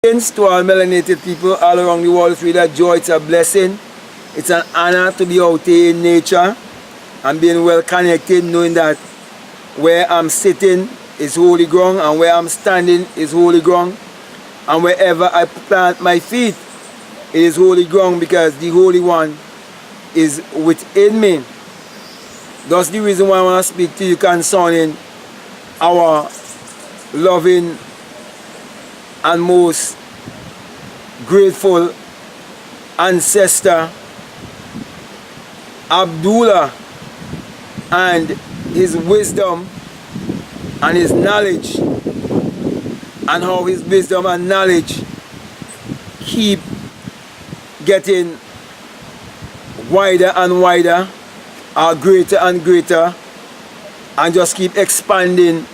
To all melanated people all around the world, it's really a joy, it's a blessing. It's an honor to be out here in nature and being well connected, knowing that where I'm sitting is holy ground and where I'm standing is holy ground, and wherever I plant my feet it is holy ground, because the Holy One is within me. That's the reason why I want to speak to you concerning our loving and most grateful ancestor Abdullah, and his wisdom and his knowledge, and how his wisdom and knowledge keep getting wider and wider, or greater and greater, and just keep expanding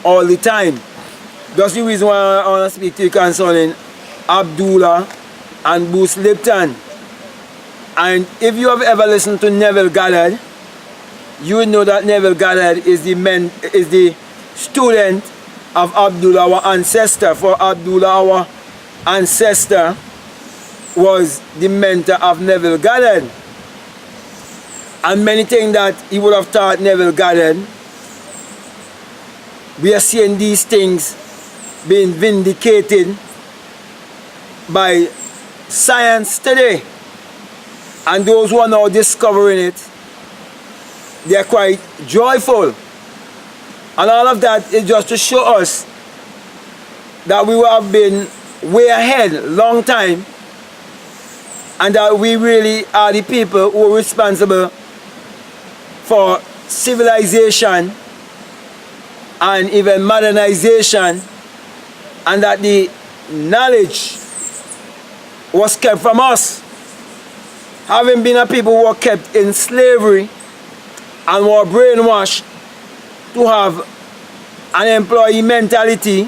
all the time. That's the reason why I want to speak to you concerning Abdullah and Bruce Lipton. And if you have ever listened to Neville Goddard, you would know that Neville Goddard is the student of Abdullah, our ancestor. For Abdullah, our ancestor, was the mentor of Neville Goddard. And many things that he would have taught Neville Goddard, we are seeing these things being vindicated by science today. And those who are now discovering it, they are quite joyful. And all of that is just to show us that we have been way ahead long time, and that we really are the people who are responsible for civilization and even modernization, and that the knowledge was kept from us. Having been a people who were kept in slavery and were brainwashed to have an employee mentality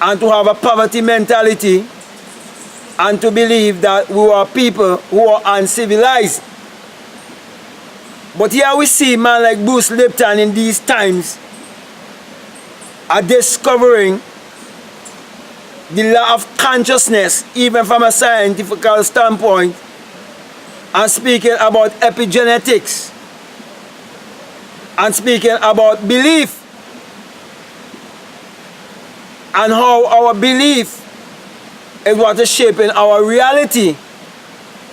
and to have a poverty mentality and to believe that we were people who were uncivilized. But here we see man like Bruce Lipton in these times are discovering the law of consciousness, even from a scientific standpoint, and speaking about epigenetics, and speaking about belief, and how our belief is what is shaping our reality,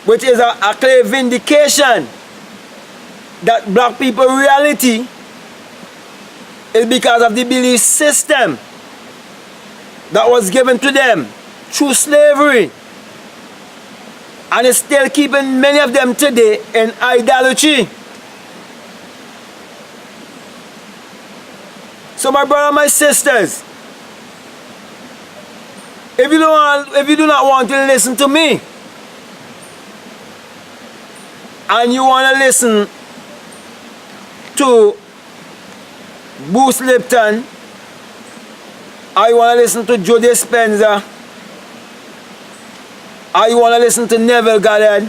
which is a clear vindication that black people reality is because of the belief system that was given to them through slavery, and is still keeping many of them today in idolatry. So my brother, my sisters, if you do not want to listen to me, and you want to listen to Bruce Lipton, or you want to listen to Joe Dispenza, or you want to listen to Neville Goddard,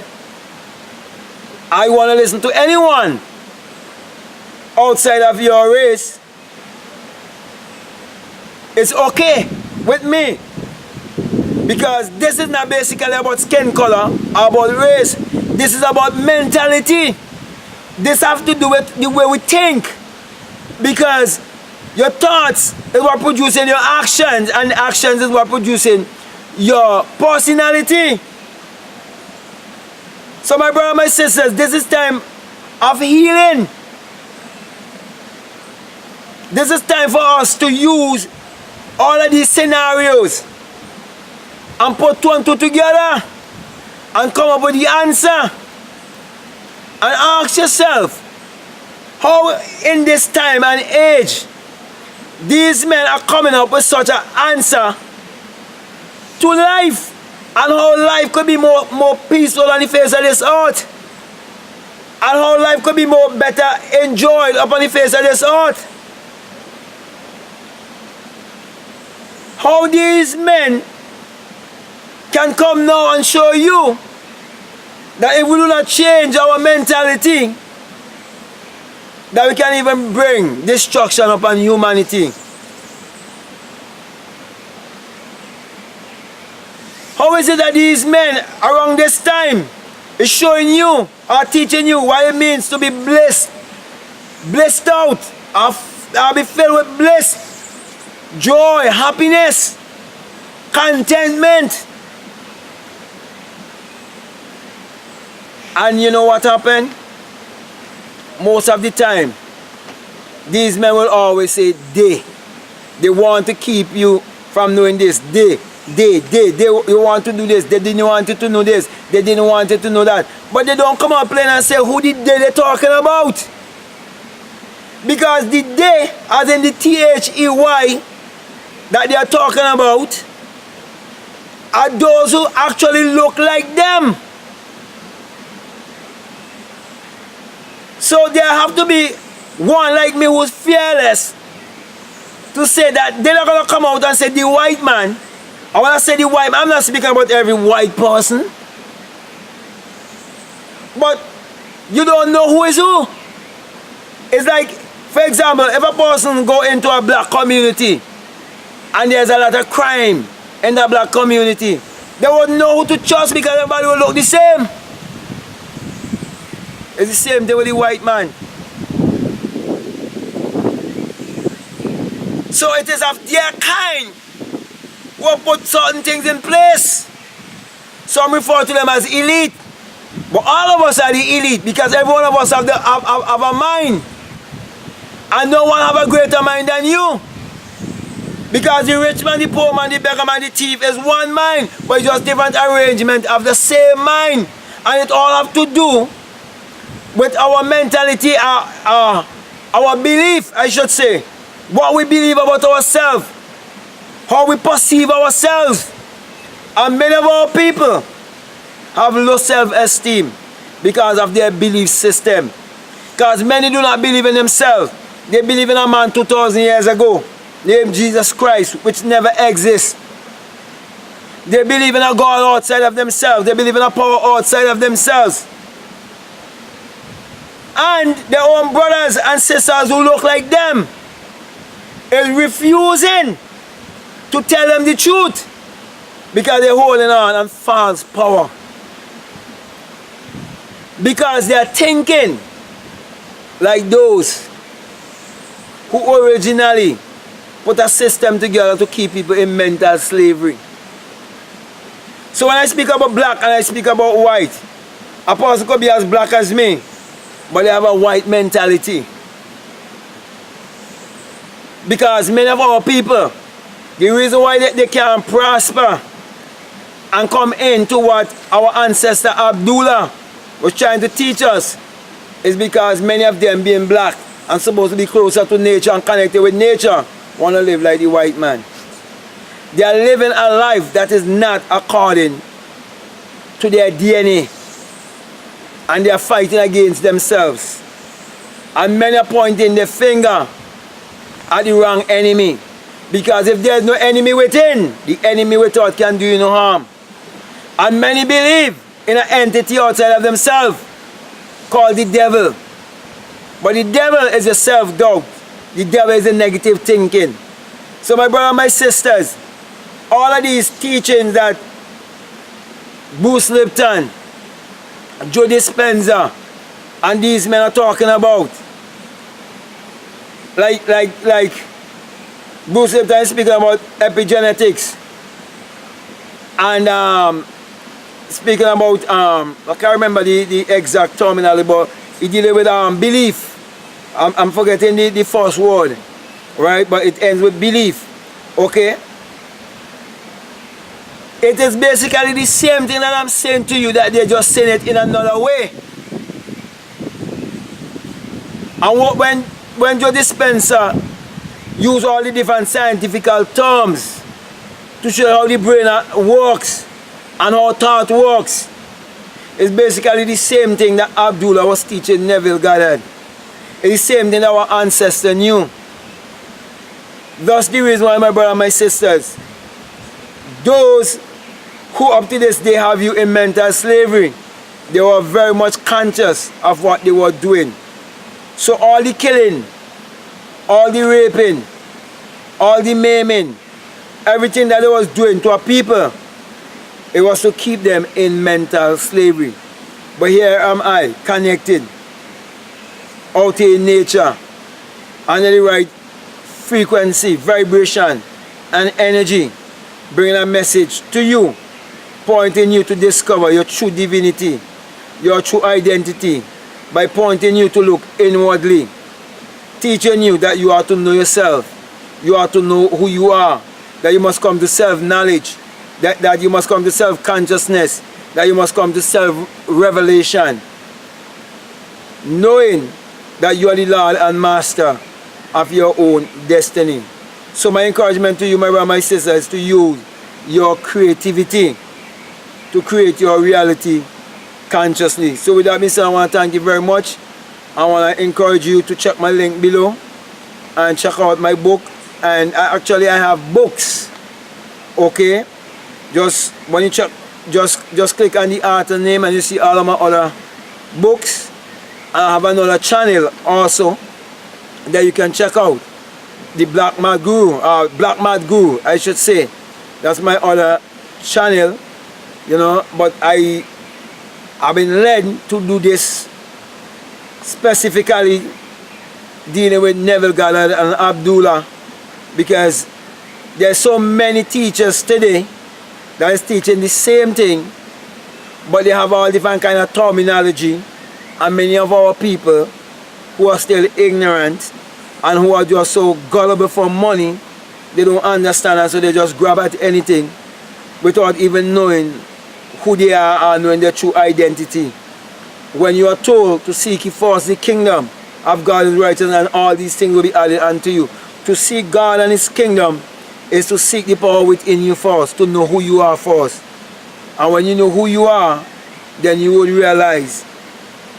or you want to listen to anyone outside of your race, it's okay with me. Because this is not basically about skin color or about race. This is about mentality. This has to do with the way we think. Because your thoughts is what producing your actions, and actions is what producing your personality. So my brother, my sisters, this is time of healing. This is time for us to use all of these scenarios and put two and two together and come up with the answer. And ask yourself, how in this time and age these men are coming up with such an answer to life, and how life could be more peaceful on the face of this earth, and how life could be more better enjoyed upon the face of this earth. How these men can come now and show you that if we do not change our mentality, that we can even bring destruction upon humanity. how is it that these men around this time is showing you or teaching you what it means to be blessed, blessed out, or be filled with bliss, joy, happiness, contentment? And you know what happened? Most of the time, these men will always say they want to keep you from knowing this. They want to do this. They didn't want you to know this. They didn't want you to know that. But they don't come out plain and say who the they're talking about. Because the they, as in the THEY, that they are talking about, are those who actually look like them. So there have to be one like me who's fearless to say that they're not going to come out and say the white man. I want to say the white man. I'm not speaking about every white person. But you don't know who is who. It's like, for example, if a person go into a black community and there's a lot of crime in the black community, they wouldn't know who to trust because everybody will look the same. It's the same thing with the white man. So it is of their kind who put certain things in place. Some refer to them as elite. But all of us are the elite because every one of us have a mind. And no one have a greater mind than you. Because the rich man, the poor man, the beggar man, the thief is one mind. But it's just different arrangement of the same mind. And it all have to do with our mentality, our belief, I should say. What we believe about ourselves. How we perceive ourselves. And many of our people have low self-esteem because of their belief system. Because many do not believe in themselves. They believe in a man 2,000 years ago named Jesus Christ, which never exists. They believe in a God outside of themselves. They believe in a power outside of themselves. And their own brothers and sisters who look like them is refusing to tell them the truth because they're holding on false power. Because they're thinking like those who originally put a system together to keep people in mental slavery. So when I speak about black and I speak about white, a person could be as black as me, but they have a white mentality. Because many of our people, the reason why they can't prosper and come into what our ancestor Abdullah was trying to teach us is because many of them being black and supposed to be closer to nature and connected with nature want to live like the white man. They are living a life that is not according to their DNA. And they are fighting against themselves. And many are pointing their finger at the wrong enemy. Because if there is no enemy within, the enemy without can do you no harm. And many believe in an entity outside of themselves called the devil. But the devil is a self-doubt. The devil is a negative thinking. So my brother and my sisters, all of these teachings that Bruce Lipton, Joe Dispenza, and these men are talking about, like Bruce Lipton is speaking about epigenetics, and speaking about I can't remember the exact terminology, but he dealing with belief. I'm forgetting the first word, right? But it ends with belief. Okay. It is basically the same thing that I'm saying to you, that they're just saying it in another way. And when Joe Dispenza use all the different scientific terms to show how the brain works and how thought works, it's basically the same thing that Abdullah was teaching Neville Goddard. It's the same thing that our ancestor knew. That's the reason why, my brother and my sisters, those who up to this day have you in mental slavery, they were very much conscious of what they were doing. So all the killing, all the raping, all the maiming, everything that they was doing to our people It was to keep them in mental slavery. But here am I, connected, out in nature, under the right frequency, vibration, and energy, bringing a message to you, pointing you to discover your true divinity, your true identity, by pointing you to look inwardly, teaching you that you are to know yourself, you are to know who you are, that you must come to self-knowledge, that you must come to self-consciousness, that you must come to self-revelation, knowing that you are the Lord and Master of your own destiny. So my encouragement to you, my brother and my sister, is to use your creativity to create your reality consciously. So with that being said, I want to thank you very much. I want to encourage you to check my link below and check out my book. And actually I have books, okay? Just when you check, just click on the author name and you see all of my other books. I have another channel also that you can check out, the Black Mad Guru, I should say. That's my other channel, you know. But I've been led to do this specifically dealing with Neville Goddard and Abdullah, because there's so many teachers today that is teaching the same thing, but they have all different kind of terminology, and many of our people who are still ignorant and who are just so gullible for money, they don't understand, and so they just grab at anything without even knowing who they are and knowing their true identity. When you are told to seek ye first the kingdom of God and righteousness, and all these things will be added unto you. To seek God and His kingdom is to seek the power within you first, to know who you are first. And when you know who you are, then you will realize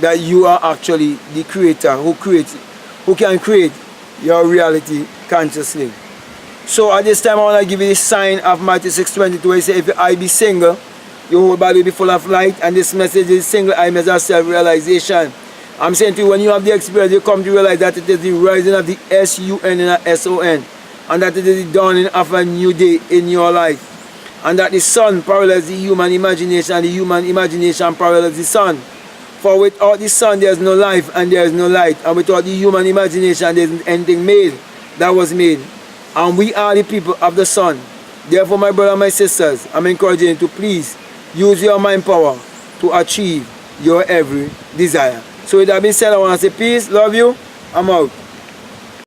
that you are actually the creator who can create your reality consciously. So at this time I want to give you the sign of Matthew 6:22, where it says, if I be single, your whole body will be full of light, and this message is single I measure self-realization. I'm saying to you, when you have the experience, you come to realize that it is the rising of the S-U-N and the S-O-N, and that it is the dawning of a new day in your life, and that the sun parallels the human imagination, and the human imagination parallels the sun. For without the sun there is no life and there is no light, and without the human imagination there isn't anything made that was made. And we are the people of the sun. Therefore, my brother and my sisters, I'm encouraging you to please use your mind power to achieve your every desire. So with that being said, I want to say peace, love you, I'm out.